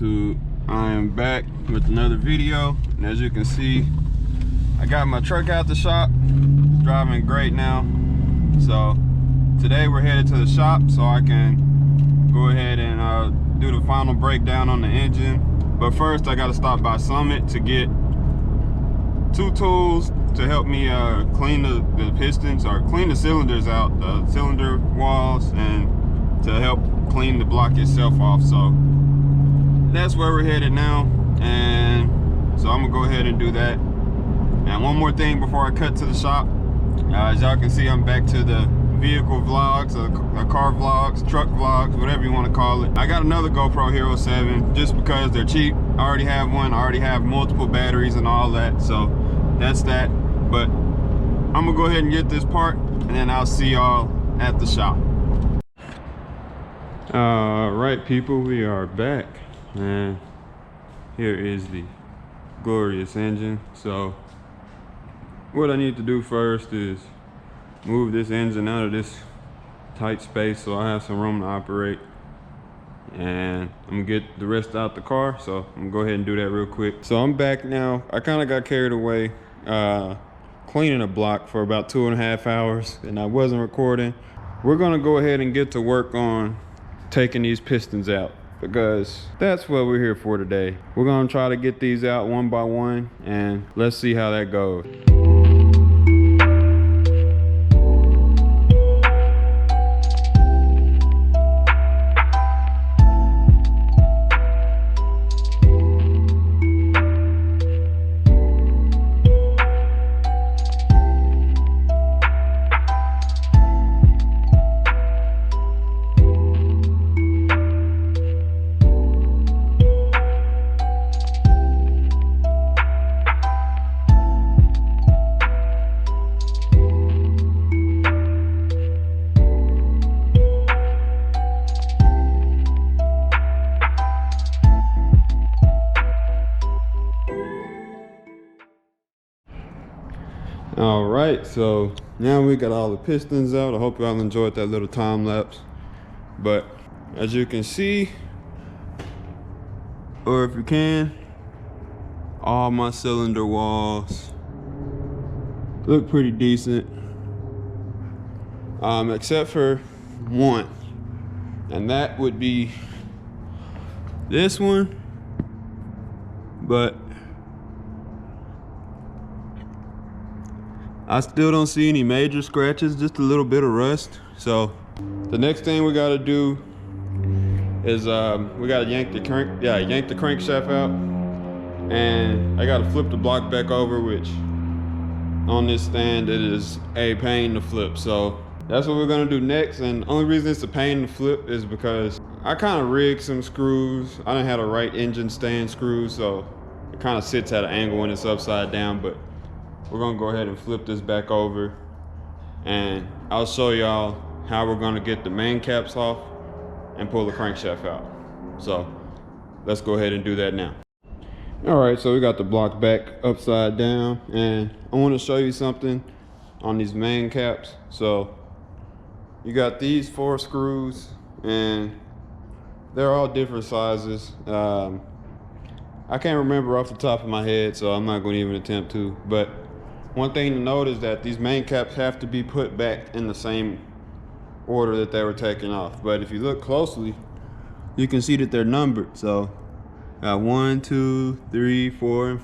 YouTube? I am back with another video, and as you can see, I got my truck out the shop. It's driving great now. So today we're headed to the shop so I can go ahead and do the final breakdown on the engine. But first I got to stop by Summit to get two tools to help me clean the pistons, or clean the cylinders out, the cylinder walls, and to help clean the block itself off. So that's where we're headed now, and so I'm gonna go ahead and do that. And one more thing before I cut to the shop, as y'all can see, I'm back to the vehicle vlogs, or car vlogs, truck vlogs, whatever you want to call it. I got another GoPro Hero 7 just because they're cheap. I already have one, I already have multiple batteries and all that, so that's that. But I'm gonna go ahead and get this part, and then I'll see y'all at the shop. All right, people, we are back, and here is the glorious engine. So what I need to do first is move this engine out of this tight space so I have some room to operate, and I'm gonna get the rest out the car. So I'm gonna go ahead and do that real quick. So I'm back now. I kind of got carried away cleaning a block for about 2.5 hours, and I wasn't recording. We're gonna go ahead and get to work on taking these pistons out, because that's what we're here for today. We're gonna try to get these out one by one, and let's see how that goes. All right, so now we got all the pistons out. I hope y'all enjoyed that little time lapse. But as you can see, or if you can, all my cylinder walls look pretty decent, except for one, and that would be this one. But I still don't see any major scratches, just a little bit of rust. So the next thing we gotta do is we gotta yank the crankshaft out, and I gotta flip the block back over, which on this stand it is a pain to flip. So that's what we're gonna do next. And the only reason it's a pain to flip is because I kind of rigged some screws. I didn't have the right engine stand screws, so it kind of sits at an angle when it's upside down. But we're gonna go ahead and flip this back over, and I'll show y'all how we're gonna get the main caps off and pull the crankshaft out. So let's go ahead and do that now. All right, so we got the block back upside down, and I want to show you something on these main caps. So you got these 4 screws, and they're all different sizes. I can't remember off the top of my head, so I'm not going to even attempt to. But one thing to note is that these main caps have to be put back in the same order that they were taken off. But if you look closely, you can see that they're numbered. So 1, 2, 3, 4,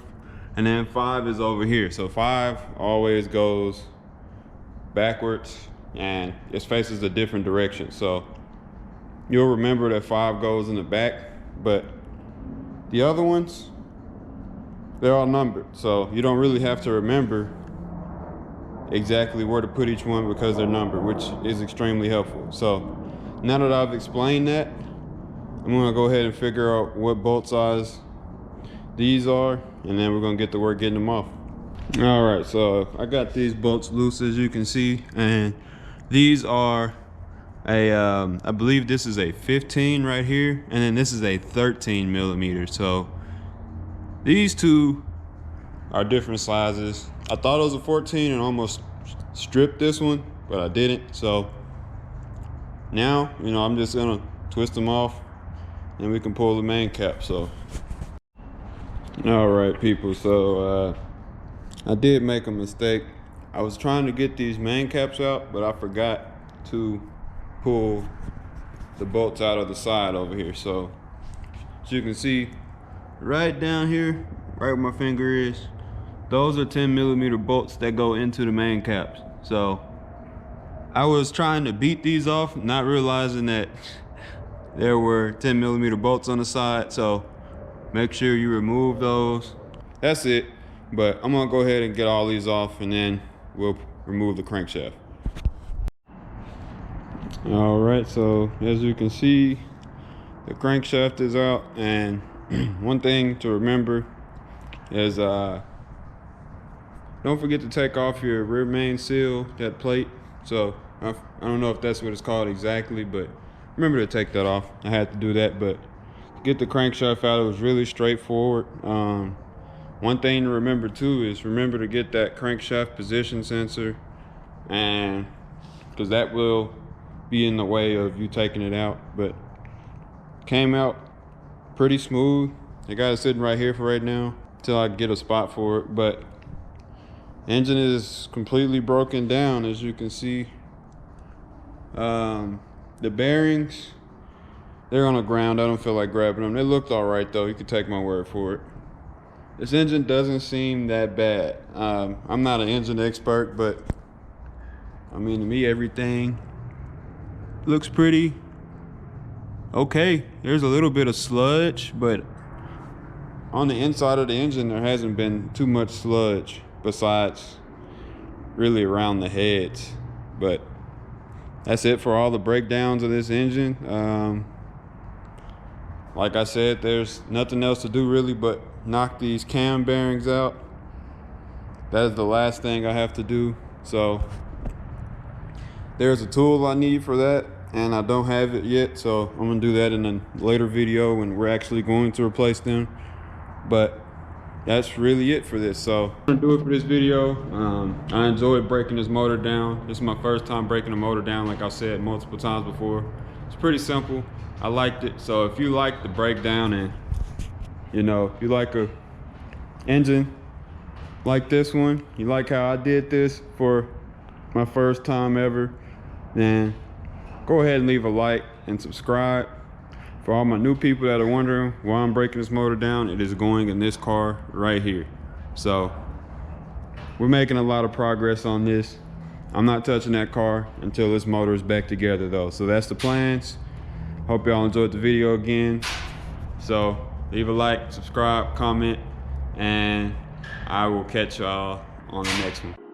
and then 5 is over here. So 5 always goes backwards, and it faces a different direction. So you'll remember that 5 goes in the back, but the other ones, they're all numbered. So you don't really have to remember exactly where to put each one because they're numbered, which is extremely helpful. So now that I've explained that, I'm gonna go ahead and figure out what bolt size these are, and then we're gonna get to work getting them off. All right, so I got these bolts loose, as you can see, and these are I believe this is a 15 right here, and then this is a 13 millimeter. So these two are different sizes. I thought it was a 14 and almost stripped this one, but I didn't. So now, I'm just gonna twist them off and we can pull the main cap. So all right, people, so I did make a mistake. I was trying to get these main caps out, but I forgot to pull the bolts out of the side over here. So as you can see right down here, right where my finger is, those are 10mm bolts that go into the main caps. So I was trying to beat these off, not realizing that there were 10mm bolts on the side. So make sure you remove those. That's it. But I'm gonna go ahead and get all these off, and then we'll remove the crankshaft. All right, so as you can see, the crankshaft is out. And one thing to remember is don't forget to take off your rear main seal, that plate. So I don't know if that's what it's called exactly, but remember to take that off. I had to do that, but to get the crankshaft out, it was really straightforward. One thing to remember too is remember to get that crankshaft position sensor, and because that will be in the way of you taking it out. But came out pretty smooth. I got it sitting right here for right now until I get a spot for it. But engine is completely broken down, as you can see. The bearings, they're on the ground. I don't feel like grabbing them. They looked all right though. You can take my word for it. This engine doesn't seem that bad. I'm not an engine expert, but I mean, to me, everything looks pretty okay. There's a little bit of sludge, but on the inside of the engine, there hasn't been too much sludge besides really around the heads. But that's it for all the breakdowns of this engine. Like I said, there's nothing else to do really but knock these cam bearings out. That is the last thing I have to do. So there's a tool I need for that, and I don't have it yet. So I'm gonna do that in a later video when we're actually going to replace them. But that's really it for this. So I'm gonna do it for this video. I enjoyed breaking this motor down. This is my first time breaking a motor down, like I said multiple times before. It's pretty simple. I liked it. So if you like the breakdown, and you know, if you like a engine like this one, you like how I did this for my first time ever, then go ahead and leave a like and subscribe. For all my new people that are wondering why I'm breaking this motor down, it is going in this car right here. So we're making a lot of progress on this. I'm not touching that car until this motor is back together though. So that's the plans. Hope y'all enjoyed the video again. So leave a like, subscribe, comment, and I will catch y'all on the next one.